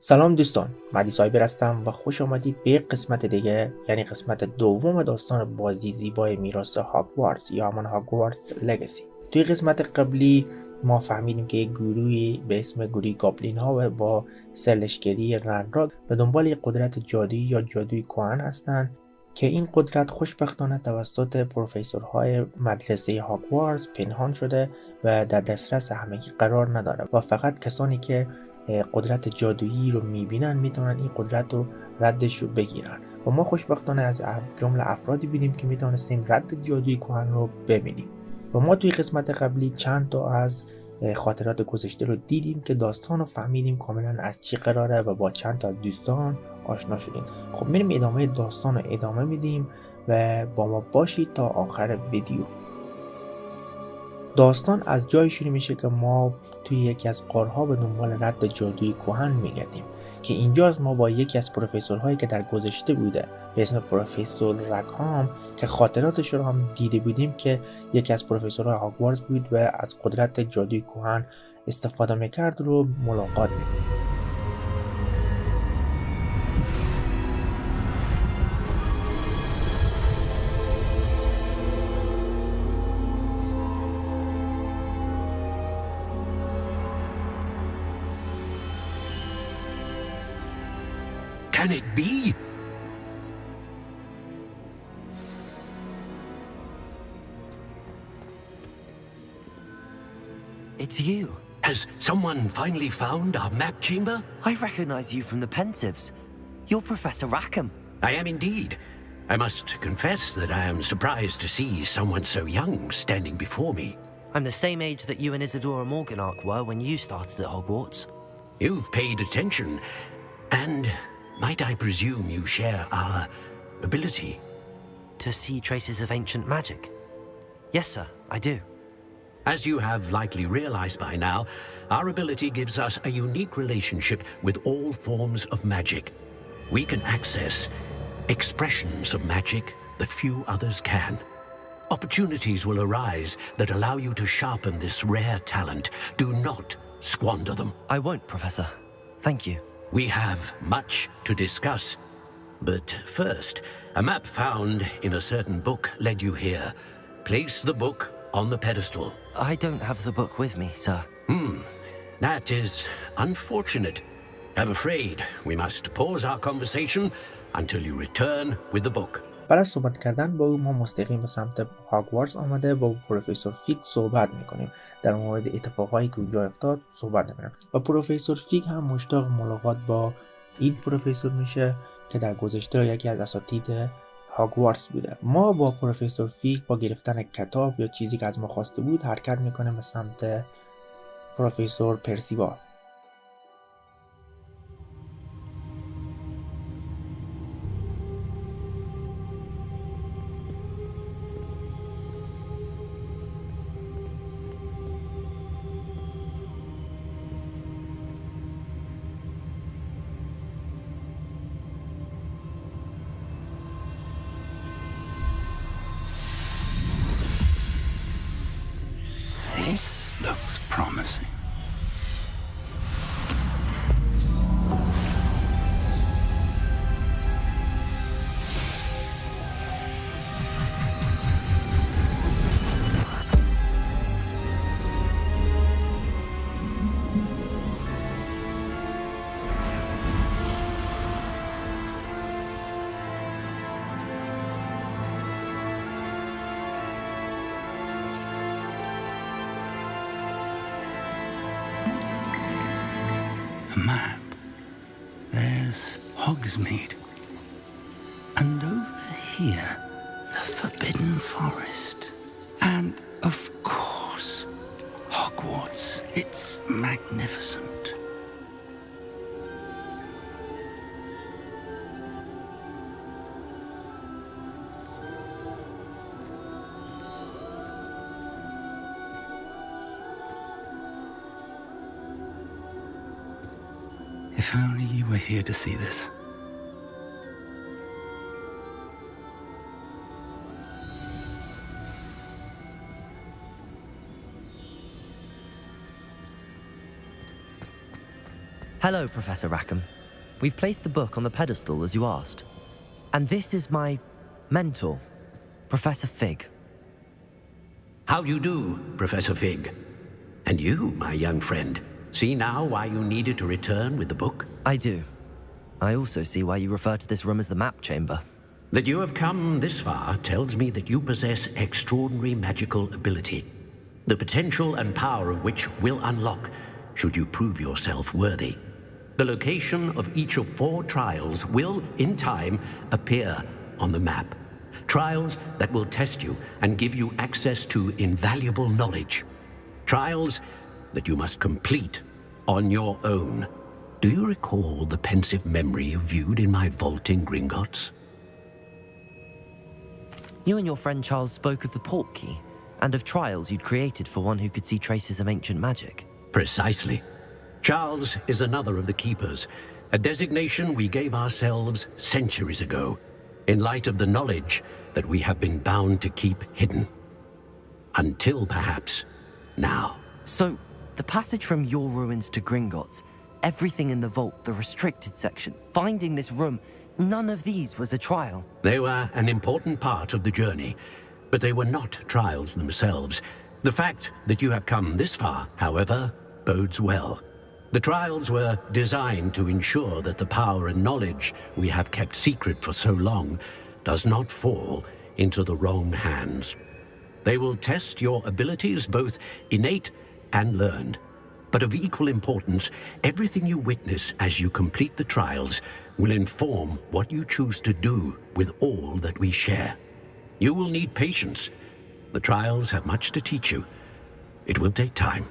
سلام دوستان، مهدی هستم و خوش آمدید به قسمت دیگه، یعنی قسمت دوم داستان بازی زیبای میراث هاگوارتس یا همان هاگوارتس لگسی. توی قسمت قبلی ما فهمیدیم که یک گروهی به اسم گروه گابلین ها با سرلشگری رنراک به دنبال یک قدرت جادویی یا جادوی کهن هستند که این قدرت خوشبختانه توسط پروفسورهای مدرسه هاگوارتس پنهان شده و در دسترس همگی قرار نداره و فقط کسانی که قدرت جادویی رو میبینن میتونن این قدرت رو ردش رو بگیرن و ما خوشبختانه از جمله افرادی بودیم که میتونستیم رد جادویی کهن رو ببینیم و ما توی قسمت قبلی چند تا از خاطرات گذشته رو دیدیم که داستان رو فهمیدیم کاملا از چی قراره و با چند تا دوستان آشنا شدیم. خب میریم ادامه داستان رو ادامه میدیم و با ما باشید تا آخر ویدیو. داستان از جایی شروع میشه که ما توی یکی از غارها به دنبال رد جادویی کهن میگردیم که اینجاست ما با یکی از پروفسورهایی که در گذشته بوده به اسم پروفسور رکام که خاطراتش رو هم دیده بودیم که یکی از پروفسورهای هاگوارتس بود و از قدرت جادویی کهن استفاده میکرد رو ملاقات میکنیم. Can it be? It's you. Has someone finally found our map chamber? I recognize you from the Pentatives. You're Professor Rackham. I am indeed. I must confess that I am surprised to see someone so young standing before me. I'm the same age that you and Isadora Morganach were when you started at Hogwarts. You've paid attention, and might I presume you share our ability? To see traces of ancient magic? Yes, sir, I do. As you have likely realized by now, our ability gives us a unique relationship with all forms of magic. We can access expressions of magic that few others can. Opportunities will arise that allow you to sharpen this rare talent. Do not squander them. I won't, Professor. Thank you. We have much to discuss. But first, a map found in a certain book led you here. Place the book on the pedestal. I don't have the book with me, sir. That is unfortunate. I'm afraid we must pause our conversation until you return with the book. بعد از صحبت کردن با او ما مستقیم به سمت هاگوارتس آمده با پروفسور فیگ صحبت میکنیم. در مورد اتفاقایی که اونجا افتاد صحبت میکنیم و پروفسور فیگ هم مشتاق ملاقات با این پروفسور میشه که در گذشته یکی از اساتید هاگوارتس بوده. ما با پروفسور فیگ با گرفتن کتاب یا چیزی که از ما خواسته بود حرکت میکنیم به سمت پروفسور پرسیوال. This looks promising. Map. There's Hogsmeade. And over here, the Forbidden Forest. And, of course, Hogwarts. It's magnificent. If only you were here to see this. Hello, Professor Rackham. We've placed the book on the pedestal as you asked. And this is my mentor, Professor Fig. How do you do, Professor Fig? And you, my young friend, see now why you needed to return with the book? I do. I also see why you refer to this room as the map chamber. That you have come this far tells me that you possess extraordinary magical ability, the potential and power of which will unlock should you prove yourself worthy. The location of each of 4 trials will, in time, appear on the map. Trials that will test you and give you access to invaluable knowledge. Trials that you must complete on your own. Do you recall the pensive memory you viewed in my vault in Gringotts? You and your friend Charles spoke of the port key and of trials you'd created for one who could see traces of ancient magic. Precisely. Charles is another of the Keepers, a designation we gave ourselves centuries ago, in light of the knowledge that we have been bound to keep hidden. Until perhaps now. So, the passage from your ruins to Gringotts, everything in the vault, the restricted section, finding this room, none of these was a trial. They were an important part of the journey, but they were not trials themselves. The fact that you have come this far, however, bodes well. The trials were designed to ensure that the power and knowledge we have kept secret for so long does not fall into the wrong hands. They will test your abilities, both innate and learned. But of equal importance, everything you witness as you complete the trials will inform what you choose to do with all that we share. You will need patience. The trials have much to teach you. It will take time.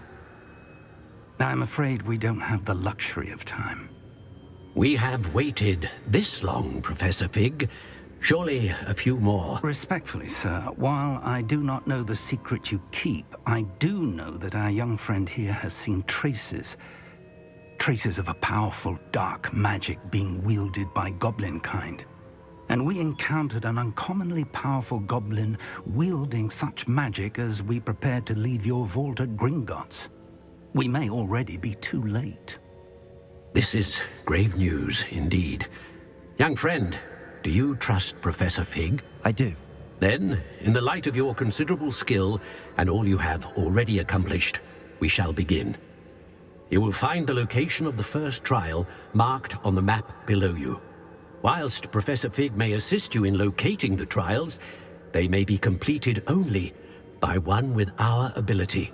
I'm afraid we don't have the luxury of time. We have waited this long, Professor Fig. Surely a few more. Respectfully, sir, while I do not know the secret you keep, I do know that our young friend here has seen traces of a powerful dark magic being wielded by goblin kind. And we encountered an uncommonly powerful goblin wielding such magic as we prepared to leave your vault at Gringotts. We may already be too late. This is grave news indeed. Young friend, do you trust Professor Fig? I do. Then, in the light of your considerable skill and all you have already accomplished, we shall begin. You will find the location of the first trial marked on the map below you. Whilst Professor Fig may assist you in locating the trials, they may be completed only by one with our ability.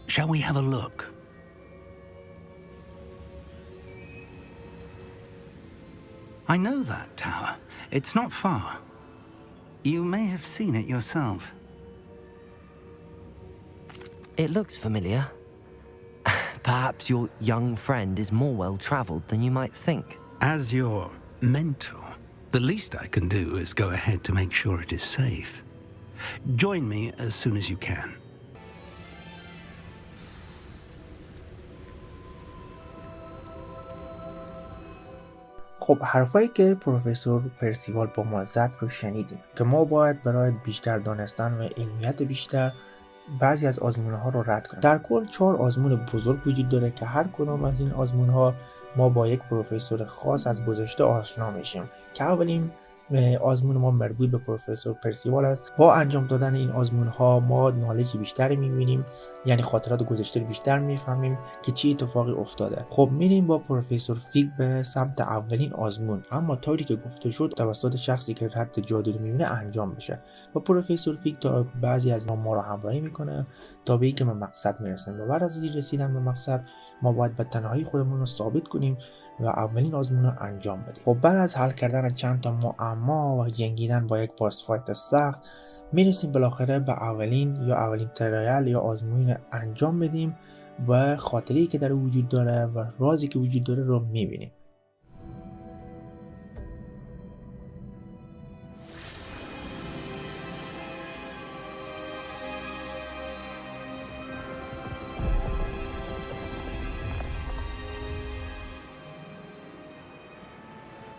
Shall we have a look? I know that tower. It's not far. You may have seen it yourself. It looks familiar. Perhaps your young friend is more well-traveled than you might think. As your mentor, the least I can do is go ahead to make sure it is safe. Join me as soon as you can. خب حرفایی که پروفسور پرسیوال با ما زد رو شنیدیم که ما باید برای بیشتر دانستن و علمیت بیشتر بعضی از آزمون‌ها رو رد کنیم. در کل 4 آزمون بزرگ وجود داره که هر کدام از این آزمون‌ها ما با یک پروفسور خاص از گذشته آشنا میشیم که اولین آزمون ما مربوط به پروفسور پرسیوال است. با انجام دادن این آزمون ها ما نالجی بیشتری میبینیم، یعنی خاطرات گذشته بیشتر میفهمیم که چی اتفاقی افتاده. خب میریم با پروفسور فیگ به سمت اولین آزمون، اما طوری که گفته شد توسط شخصی که رد جادو رو میبینه انجام بشه و پروفسور فیگ تا بعضی از ما را همراهی میکنه تا به اینکه به مقصد میرسیم و بعد از رسیدن به مقصد ما باید به تنهایی خودمون رو ثابت کنیم و اولین آزمون رو انجام بدیم. خب بعد از حل کردن چند تا معما و جنگیدن با یک باس فایت سخت میرسیم بالاخره به اولین ترایل یا آزمون انجام بدیم و خاطری که در وجود داره و رازی که وجود داره رو میبینیم.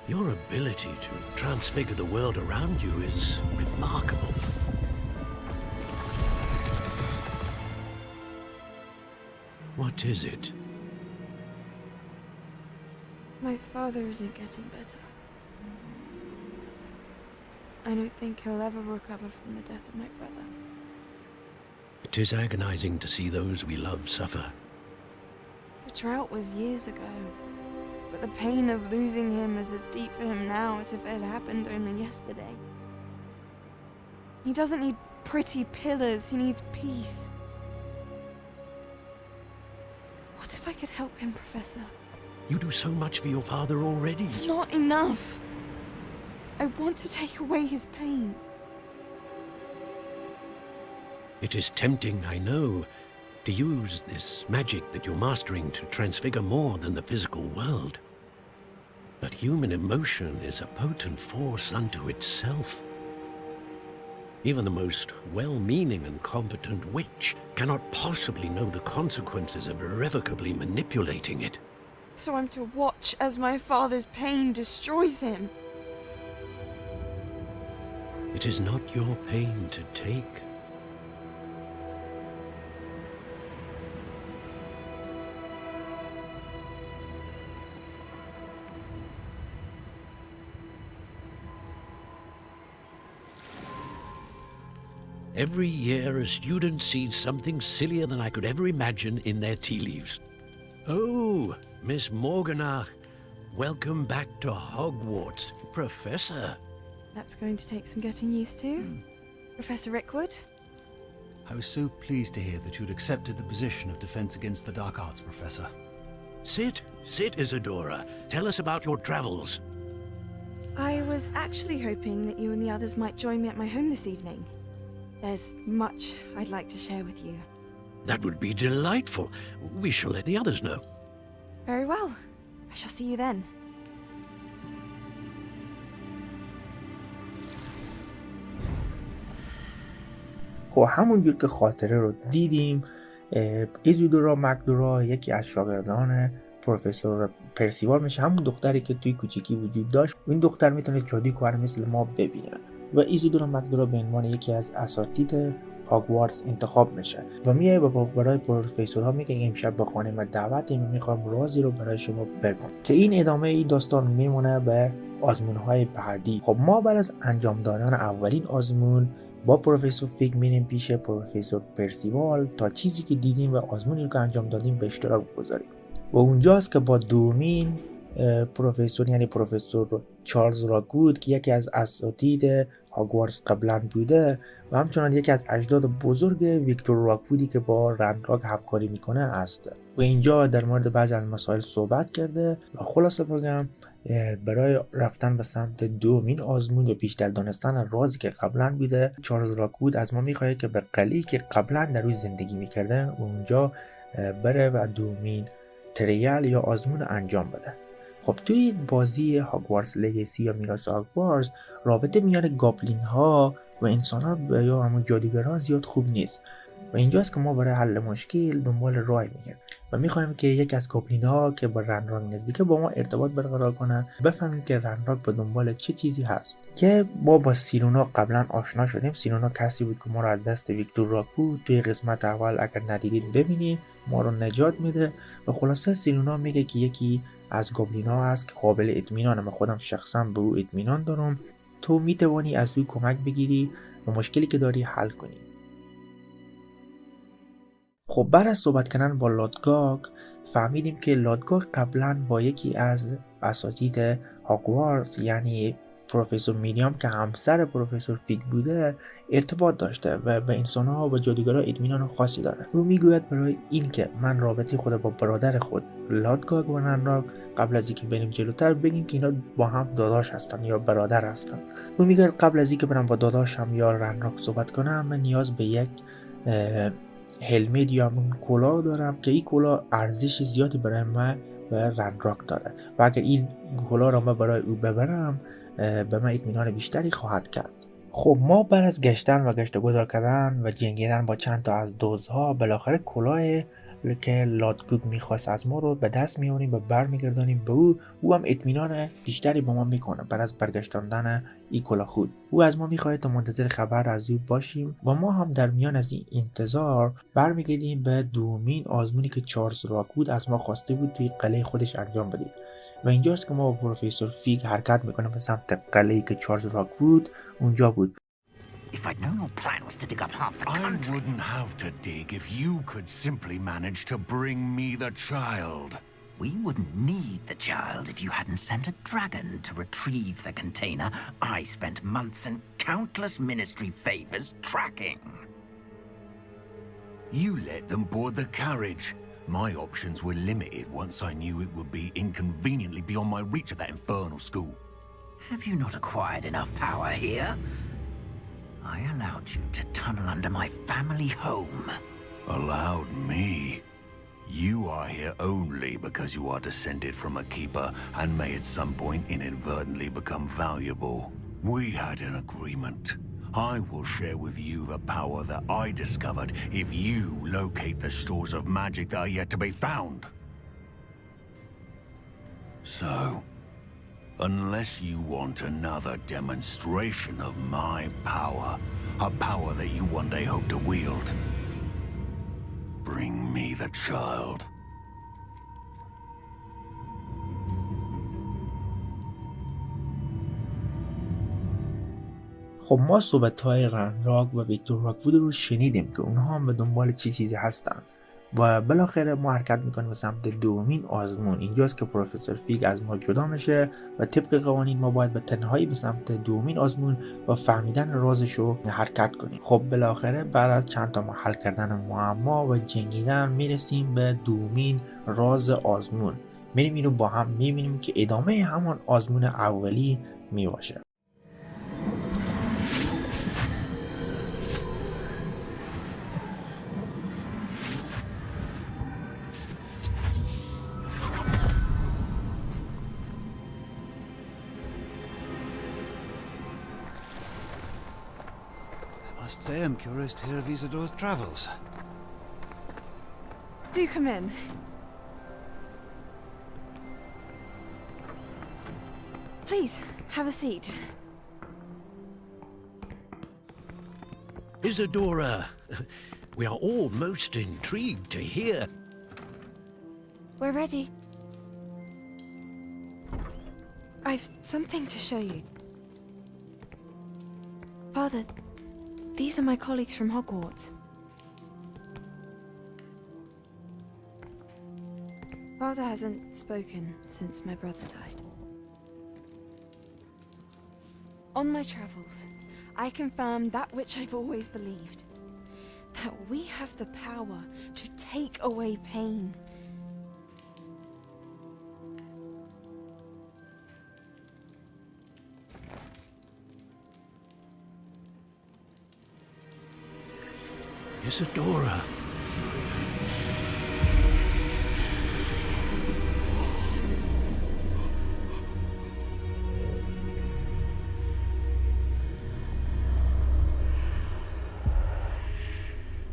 Your ability to transfigure the world around you is remarkable. What is it My father isn't getting better. I don't think he'll ever recover from the death of my brother. It is agonizing to see those we love suffer. The drought was years ago, but the pain of losing him is as deep for him now as if it had happened only yesterday. He doesn't need pretty pillars, he needs peace. What if I could help him, Professor? You do so much for your father already. It's not enough. I want to take away his pain. It is tempting, I know, to use this magic that you're mastering to transfigure more than the physical world. But human emotion is a potent force unto itself. Even the most well-meaning and competent witch cannot possibly know the consequences of irrevocably manipulating it. So I'm to watch as my father's pain destroys him. It is not your pain to take. Every year a student sees something sillier than I could ever imagine in their tea leaves. Oh, Miss Morganach, welcome back to Hogwarts, Professor. That's going to take some getting used to. Professor Rickwood? I was so pleased to hear that you'd accepted the position of Defense Against the Dark Arts, Professor. Sit, Isadora. Tell us about your travels. I was actually hoping that you and the others might join me at my home this evening. There's much I'd like to share with you. That would be delightful. We shall let the others know. Very well. I shall see you then. خب همونجور که خاطره رو دیدیم، ایزودورا مکدورا یکی از شاگردان پروفسور پرسیوال میشه، همون دختری که توی کوچیکی وجود داشت. این دختر میتونه جادوی کار مثل ما ببینه و ایزودورا مکدورا به عنوان یکی از اساتید هاگوارتس انتخاب میشه و میایه برای پروفسورها میگه امشب به خانه ما دعوتیم، میخوام رازی رو برای شما بگم که این ادامه این داستان میمونه به آزمون‌های بعدی. خب ما بعد از انجام دادن اولین آزمون با پروفسور فیگ میریم پیش پروفسور پرسیوال تا چیزی که دیدیم و آزمونی رو که انجام دادیم به اشتراک بگذاریم و اونجاست که با دومین پروفسور یعنی پروفسور چارلز راکوود که یکی از اساتید هاگوارتس قبلا بوده و همچنان یکی از اجداد بزرگ ویکتور راکوودی که با رندراک همکاری میکنه است و اینجا در مورد بعضی از مسائل صحبت کرده و خلاصه بگم برای رفتن به سمت دومین آزمون و بیشتر دانستن رازی که قبلا بوده، چارلز راکوود از ما میخواد که به قلعه‌ای که قبلا در روی زندگی میکرده و اونجا بره و دومین تریال یا آزمون انجام بده. خب توی بازی هاگوارتس لگسی یا میراث هاگوارتس رابطه میان گابلین ها و انسان ها یا همون جادوگرها زیاد خوب نیست و اینجاست که ما برای حل مشکل دنبال راه میگردیم و میخوایم که یک از گابلین ها که با رندراک نزدیکه با ما ارتباط برقرار کنه، بفهمیم که رندراک با دنبال چه چیزی هست. که ما با سیرونا قبلا آشنا شدیم. سیرونا کسی بود که ما رو از دست ویکتور راکوود توی قسمت اول اگر ندیدید ببینید ما رو نجات میده و خلاصه سیرونا میگه که یکی از گابلینا هست که قابل اطمینانه، من خودم شخصا به او اطمینان دارم، تو میتوانی از او کمک بگیری و مشکلی که داری حل کنی. خب بعد از صحبت کردن با لادگاگ فهمیدیم که لادگاگ قبلا با یکی از اساتید هاگوارتس یعنی پروفسور میریام که همسر پروفسور فیگ بوده ارتباط داشته و به انسان‌ها و جادوگرها اطمینان خاصی داره. او میگوید برای این که من رابطه خود با برادر خود لادگاگ و رندراک قبل از اینکه بریم جلوتر بگیم که اینا با هم داداش هستن یا برادر هستن. او میگه قبل از اینکه برم با داداشم یا رندراک صحبت کنم من نیاز به یک هلمت یا همون کلاه دارم که این کلاه ارزش زیادی برای من و رندراک داره و اگر این کلاه را من برای او ببرم به من اطمینان بیشتری خواهد کرد. خب ما بعد از گشتن و گشت گذار کردن و جنگیدن با چند تا از دزدها بالاخره کلاه که لادگوگ میخواست از ما رو به دست میاریم و برمیگردانیم به او هم اطمینان بیشتری با ما میکنه بعد از برگشتاندن این کلاهخود. او از ما میخواد تا منتظر خبر از او باشیم و ما هم در میان از این انتظار برمیگردیم به دومین آزمونی که چارلز راکوود از ما خواسته بود توی قلعه خودش انجام بدیم و اینجاست که ما با پروفسور فیگ حرکت میکنیم به سمت قلعه‌ای که چارلز راکوود اونجا بود. If I'd known your plan was to dig up half the country... I wouldn't have to dig if you could simply manage to bring me the child. We wouldn't need the child if you hadn't sent a dragon to retrieve the container I spent months and countless ministry favors tracking. You let them board the carriage. My options were limited once I knew it would be inconveniently beyond my reach at that infernal school. Have you not acquired enough power here? I allowed you to tunnel under my family home. Allowed me? You are here only because you are descended from a keeper and may at some point inadvertently become valuable. We had an agreement. I will share with you the power that I discovered if you locate the stores of magic that are yet to be found. So, unless you want another demonstration of my power, a power that you one day hope to wield, bring me the child. خب ما صحبت‌های رنراگ و ویکتور راکوود رو شنیدیم که اونها هم به دنبال چیزی هستند و بالاخره ما حرکت میکنیم به سمت دومین آزمون. اینجاست که پروفسور فیگ از ما جدا میشه و طبق قوانین ما باید به تنهایی به سمت دومین آزمون و فهمیدن رازش رو حرکت کنیم. خب بالاخره بعد از چند تا حل کردن معما و جنگیدن میرسیم به دومین راز آزمون. میریم اینو با هم میبینیم که ادامه همان آزمون اولی میباشه. I must say I'm curious to hear of Isadore's travels. Do come in. Please, have a seat. Isadora, we are all most intrigued to hear. We're ready. I've something to show you. Father, these are my colleagues from Hogwarts. Father hasn't spoken since my brother died. On my travels, I confirmed that which I've always believed. That we have the power to take away pain. Isadora.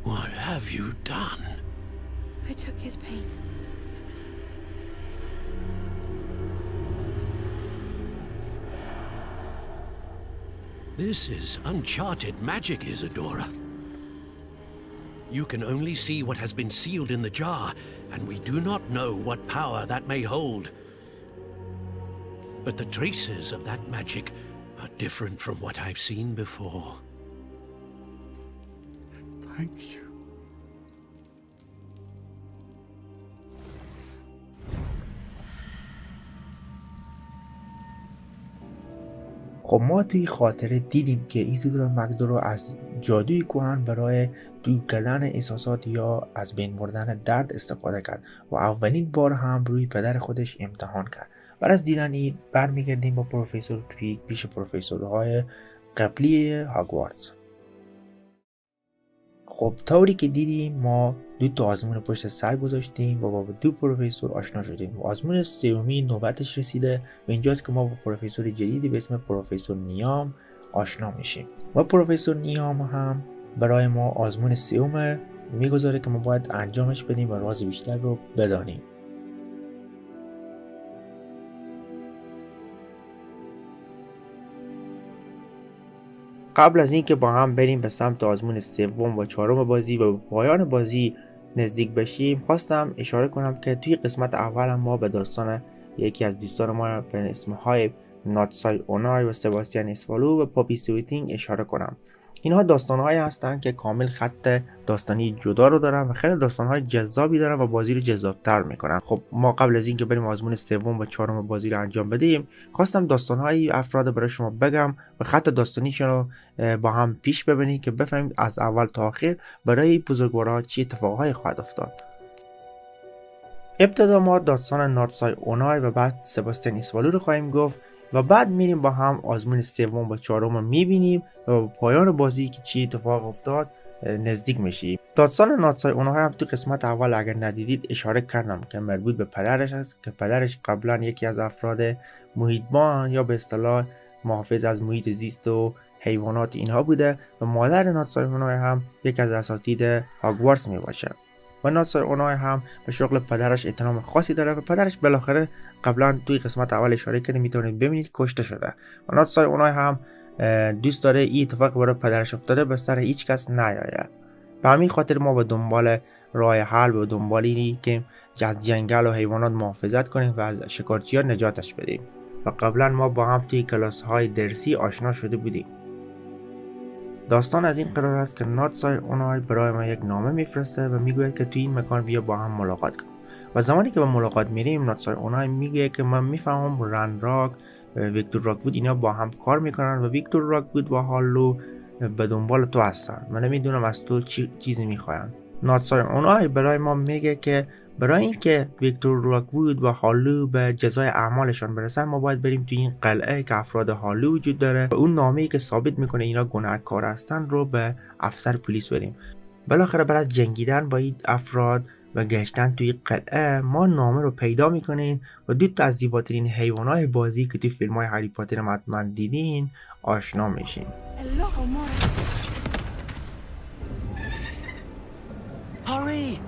What have you done? I took his pain. This is uncharted magic, Isadora. You can only see what has been sealed in the jar, and we do not know what power that may hold. But the traces of that magic are different from what I've seen before. Thank you. خب ما توی خاطره دیدیم که ایزیدور مکدو از جادوی کهن برای دور کردن احساسات یا از بین بردن درد استفاده کرد و اولین بار هم روی پدر خودش امتحان کرد. بعد از دیدن این برمیگردیم با پروفسور فیگ پیش پروفسورهای قبلی هاگوارتس. خب طوری که دیدیم ما دو تا آزمون پشت سر گذاشتیم و با دو پروفسور آشنا شدیم و آزمون سومی نوبتش رسیده و اینجاست که ما با پروفسور جدیدی به اسم پروفسور نیام آشنا میشیم و پروفسور نیام هم برای ما آزمون سوم میگذاره که ما باید انجامش بدیم و راز بیشتر رو بدانیم. قبل از اینکه با هم بریم به سمت آزمون سوم و چهارم بازی و به پایان بازی نزدیک بشیم، خواستم اشاره کنم که توی قسمت اول ما به داستان یکی از دوستان ما به اسم های ناتسای اونای و سباستیان اسوالو و پاپی سویتینگ اشاره کنم. اینها داستان‌هایی هستند که کامل خط داستانی جدا رو دارن و خیلی داستان‌های جذابی دارن و بازی رو جذاب‌تر میکنن. خب ما قبل از اینکه بریم آزمون سوم و چهارم بازی رو انجام بدیم، خواستم داستان‌های افراد برای شما بگم و خط داستانیشون رو با هم پیش ببینید که بفهمید از اول تا آخر برای بزرگوارا چه اتفاقهایی خواهد افتاد. ابتدا ما داستان ناتسای اونای و بعد سباستیان اسوالو رو خواهیم گفت و بعد میریم با هم آزمون سوم و چهارم رو میبینیم و با پایان بازی که چی اتفاق افتاد نزدیک میشیم. داستان ناتسای اونها هم تو قسمت اول اگر ندیدید اشاره کردم که مربوط به پدرش است که پدرش قبلا یکی از افراد محیطبان یا به اصطلاح محافظ از محیط زیست و حیوانات اینها بوده و مادر ناتسای اونها هم یکی از اساتید هاگوارتس میباشد و ناتسای اونای هم به شغل پدرش احترام خاصی داره و پدرش بالاخره قبلا توی قسمت اول اشاره کردیم میتونید ببینید کشته شده و ناتسای اونای هم دوست داره این اتفاق برای پدرش افتاده به سر هیچ کس نیاید. به همین خاطر ما به دنبال راه حل و دنبالی که از جنگل و حیوانات محافظت کنیم و از شکارچی‌ها نجاتش بدیم و قبلا ما با هم توی کلاس‌های درسی آشنا شده بودیم. داستان از این قرار است که ناتسای اونای برای ما یک نامه میفرسته و میگوید که توی این مکان بیا با هم ملاقات کنیم و زمانی که به ملاقات میریم ناتسای اونای میگه که من میفهمم رن راک و ویکتور راکوود اینا با هم کار میکنن و ویکتور راکوود و هالو به دنبال تو هستن. من نمیدونم از تو چیزی میخواین. ناتسای اونای برای ما میگه که برای اینکه ویکتور راکوود و هالو به جزای اعمالشان برسن ما باید بریم توی این قلعه که افراد هالو وجود داره و اون نامه‌ای که ثابت میکنه اینا گناهکار هستن رو به افسر پلیس بریم. بالاخره بعد از جنگیدن با این افراد و گشتن توی قلعه ما نامه رو پیدا میکنین و دو تا از زیباترین حیوانات بازی که توی فیلم‌های هری پاتر حتما دیدین آشنا میشین. Hurry!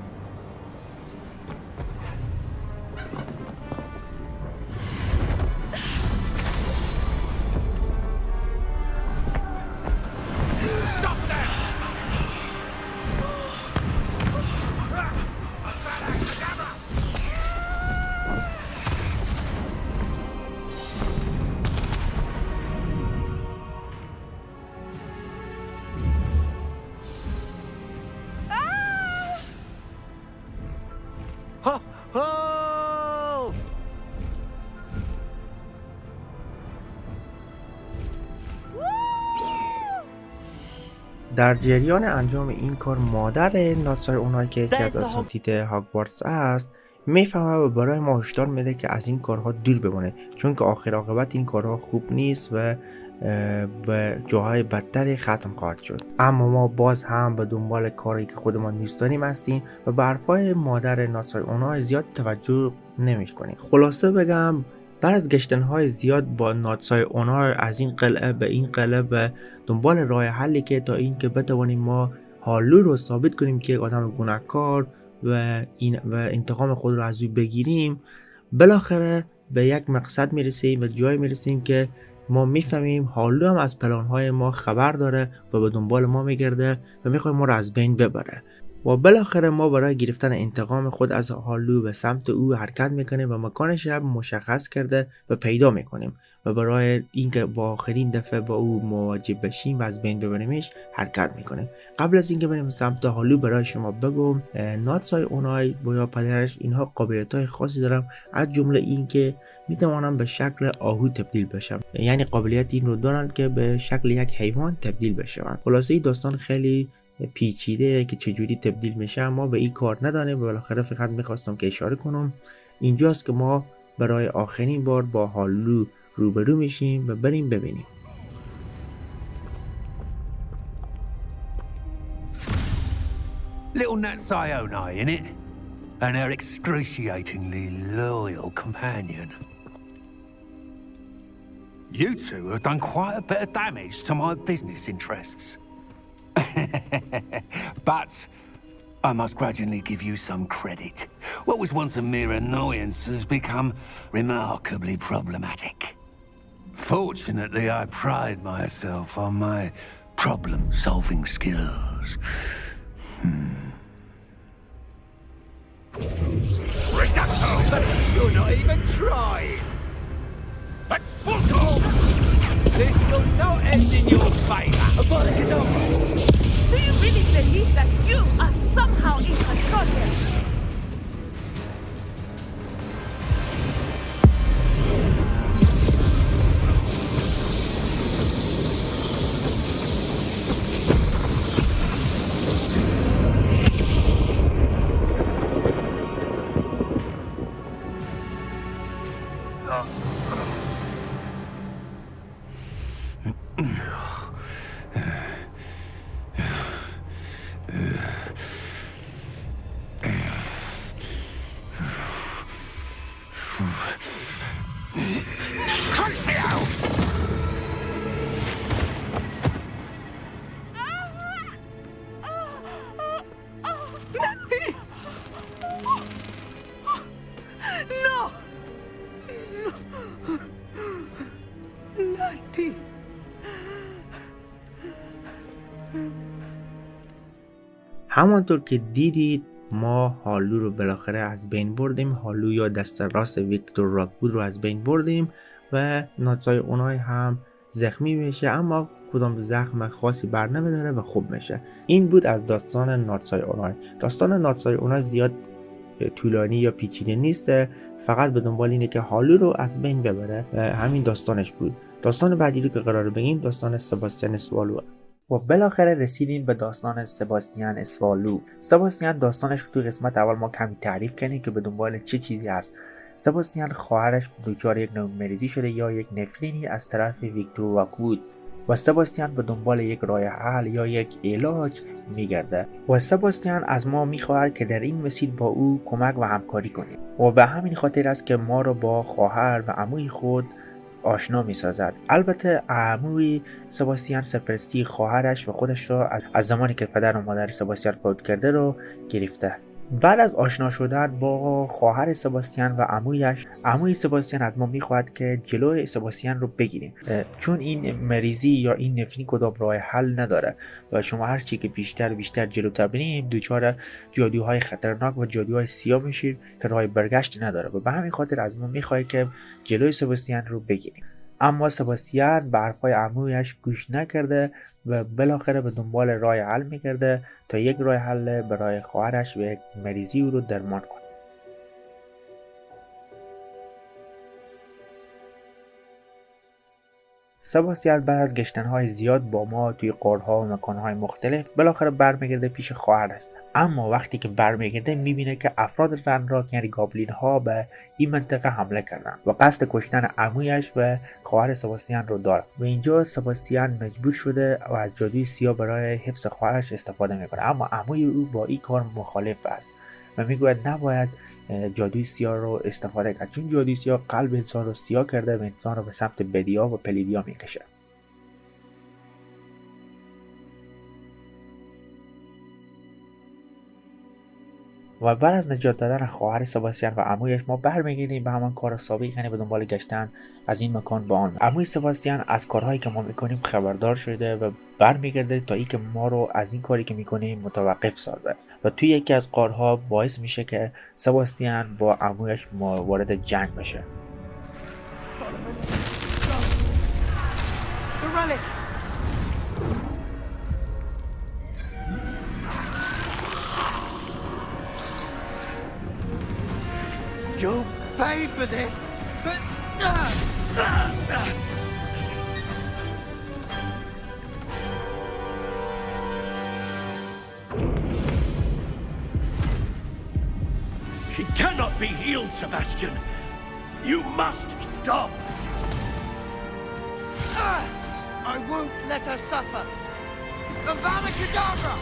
در جریان انجام این کار مادر ناتسای اونایی که یکی از اساتید هاگوارتس است میفهمه و برای ما هشدار میده که از این کارها دور بمونه چون که آخر عاقبت این کارها خوب نیست و به جاهای بدتری ختم خواهد شد. اما ما باز هم به دنبال کاری که خودمان دوست داریم هستیم و به حرفای مادر ناتسای اونای زیاد توجه نمی‌کنیم. خلاصه بگم بعد از گشتن‌های زیاد با ناتسای اونای از این قلعه به این قلعه به دنبال راه حلی که تا این که بتوانیم ما هالو رو ثابت کنیم که یک آدم گناهکار و انتقام خود رو از او بگیریم، بالاخره به یک مقصد میرسیم و جایی میرسیم که ما میفهمیم هالو هم از پلان‌های ما خبر داره و به دنبال ما میگرده و میخواد ما رو از بین ببره و بالاخره ما برای گرفتن انتقام خود از هالو به سمت او حرکت میکنیم و مکانش هم مشخص کرده و پیدا میکنیم و برای اینکه با آخرین دفعه با او مواجه بشیم و از بین ببریمش حرکت میکنیم. قبل از اینکه بریم سمت هالو برای شما بگم ناتسای اونای یا پدرش اینها قابلیت‌های خاصی دارن، از جمله اینکه میتوانن به شکل آهو تبدیل بشن، یعنی قابلیت این رو دارن که به شکل یک حیوان تبدیل بشن. خلاصه داستان خیلی پیچیده که چجوری تبدیل میشه ما به این کار ندانیم و بالاخره فقط میخواستم که اشاره کنم اینجاست که ما برای آخرین بار با هالو روبرو میشیم و بریم ببینیم. Little Natsai in it, and her excruciatingly loyal companion. You two have done quite a bit of damage to my business interests. But I must grudgingly give you some credit. What was once a mere annoyance has become remarkably problematic. Fortunately, I pride myself on my problem-solving skills. Reducto! You're not even trying! Expulso! This will not end in your favor! Do you really believe that you are somehow in control here? همانطور که دیدید ما هالو رو بالاخره از بین بردیم. هالو یا دست راست ویکتور راکوود رو از بین بردیم و ناتسای اونای هم زخمی میشه، اما کدام زخم خاصی بر نمیداره و خوب میشه. این بود از داستان ناتسای اونای. داستان ناتسای اونای زیاد طولانی یا پیچیده نیسته، فقط به دنبال اینه که هالو رو از بین ببره. همین داستانش بود. داستان بعدی رو که قراره بگیم داستان سباستیان اسوالو. و بالاخره رسیدیم به داستان سباستیان اسوالو. سباستیان داستانش رو توی قسمت اول ما کمی تعریف کردیم که به دنبال چه چیزی هست. سباستیان خواهرش دچار یک نوع مریضی شده یا یک نفرینی از طرف ویکتور راکوود و سباستیان به دنبال یک راه حل یا یک علاج میگرده و سباستیان از ما میخواهد که در این مسیر با او کمک و همکاری کنیم و به همین خاطر است که ما رو با خواهر و عموی خود آشنا میسازد. البته عموی سباستیان سرپرستی خواهرش و خودش را از زمانی که پدر و مادر سباستیان فوت کرده رو گرفته. بعد از آشنا شدن با خواهر سباستیان و عمویش، عموی سباستیان از ما میخواهد که جلوی سباستیان رو بگیریم، چون این مریضی یا این نفرین کدام راه حل نداره و شما هر چی که بیشتر جلوتر بریم دچار جادوهای خطرناک و جادوهای سیاه میشید که راه برگشت نداره و به همین خاطر از ما میخواهد که جلوی سباستیان رو بگیریم. اما سباستیان به حرفای عمویش گوش نکرده و بالاخره به دنبال راه حل میگرده تا یک راه حل برای خواهرش و یک مریضی او رو درمان کنه. سباستیان بعد از گشتنهای زیاد با ما توی غارها و مکانهای مختلف بالاخره برمیگرده پیش خواهرش. اما وقتی که برمیگرده میبینه که افراد رنراک یعنی گابلین ها به این منطقه حمله کردن و قصد کشتن عمویش و خواهر سباستیان رو داره و اینجا سباستیان مجبور شده و از جادوی سیاه برای حفظ خواهرش استفاده میکنه، اما عموی او با این کار مخالف است و میگوید نباید جادوی سیاه رو استفاده کرد، چون جادوی سیاه قلب انسان رو سیاه کرده و انسان رو به سمت بدیا و پلیدیا میکشه. و بعد از نجات دادن خواهر سباستیان و عمویش ما برمیگردیم به همان کار سابق، یعنی به دنبال گشتن از این مکان به آن. عموی سباستیان از کارهایی که ما میکنیم خبردار شده و برمیگرده تا اینکه ما رو از این کاری که میکنیم متوقف سازه و توی یکی از غارها باعث میشه که سباستیان با عمویش وارد جنگ بشه. You'll pay for this, but... She cannot be healed, Sebastian. You must stop. I won't let her suffer. Avada Kedavra!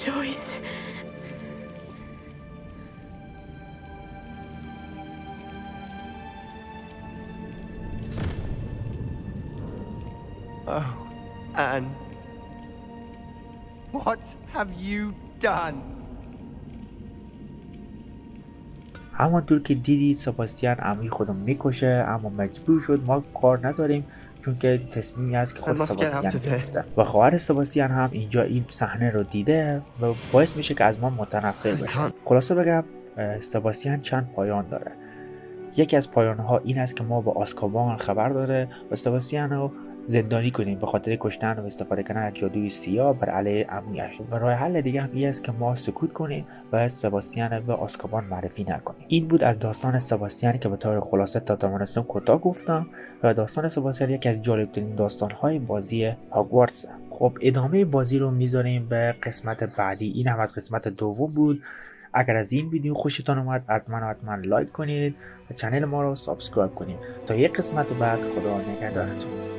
choice. Oh, Anne. What have you done? همانطور که دیدید سباسیان عموی خودم میکشه، اما مجبور شد، ما کار نداریم چون که تصمیمی است که خود سباسیان گرفته و خواهر سباسیان هم اینجا این صحنه رو دیده و باعث میشه که از ما متنفر بشه. خلاصه بگم سباسیان چند پایان داره. یکی از پایان‌ها این است که ما با آزکابان خبر داره و سباسیان رو زندانی کنیم به خاطر کشتن و استفاده کردن از جادوی سیاه بر علیه عمویش. و راه حل دیگه هم این است که ما سکوت کنیم و سباسیان به آزکابان معرفی نکنیم. این بود از داستان سباسیان که به طور خلاصه تا توانستم کوتاه گفتم و داستان سباسیان یکی از جالب‌ترین داستان‌های بازی هاگوارتس. خب ادامه بازی رو میذاریم به قسمت بعدی. این هم از قسمت دوم بود. اگر از این ویدیو خوشتان اومد حتما لایک کنید و چینل ما رو سابسکرایب کنید. تا یک قسمت بعد خدا نگهدارتون.